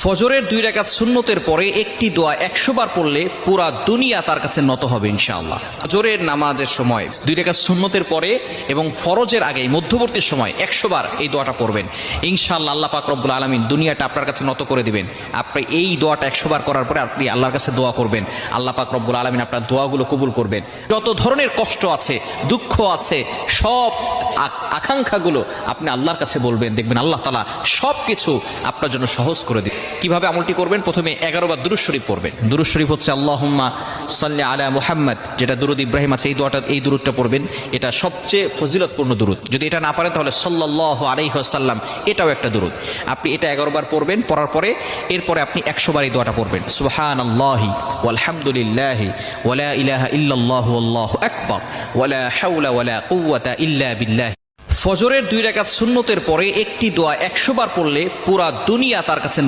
ফজরের 2 রাকাত সুন্নতের পরে একটি দোয়া 100 বার পড়লে পুরা দুনিয়া তার কাছে নত হবে ইনশাআল্লাহ। ফজরের নামাজের সময় 2 রাকাত সুন্নতের পরে এবং ফরজের আগে মধ্যবর্তী সময় 100 বার এই দোয়াটা পড়বেন ইনশাআল্লাহ। আল্লাহ পাক রব্বুল আলামিন দুনিয়াটা আপনার কাছে নত করে দিবেন। আপনি এই দোয়াটা 100 বার করার পরে আপনি আল্লাহর কাছে দোয়া করবেন, আল্লাহ পাক রব্বুল আলামিন আপনার দোয়াগুলো কবুল করবেন। যত ধরনের কষ্ট আছে, দুঃখ আছে, সব আকাঙ্ক্ষাগুলো আপনি আল্লাহর কাছে বলবেন, দেখবেন আল্লাহ তাআলা সব কিছু আপনার জন্য সহজ করে দিবেন। কিভাবে আমলটি করবেন? প্রথমে 11 বার দুরূদ শরীফ পড়বেন। দুরূদ শরীফ হচ্ছে আল্লাহুম্মা সাল্লি আলা মুহাম্মদ, যেটা দুরূদ ইব্রাহিম আছে, এই দুরূদটা পড়বেন। এটা সবচেয়ে ফজিলতপূর্ণ দুরূদ। যদি এটা না পারেন তাহলে সাল্লাল্লাহু আলাইহি ওয়াসাল্লাম, এটাও একটা দুরূদ। আপনি এটা 11 বার পড়বেন। পড়ার পরে এরপরে আপনি 100 বার এই দোয়াটা পড়বেন, সুবহানাল্লাহি ওয়ালহামদুলিল্লাহি ওয়ালা ইলাহা ইল্লাল্লাহু আল্লাহু আকবার ওয়ালা হাওলা ওয়ালা কুওয়াতা ইল্লা বিল্লাহ। ফজরের 2 রাকাত সুন্নতের পরে একটি দোয়া 100 বার পড়লে পুরা দুনিয়া তার কাছে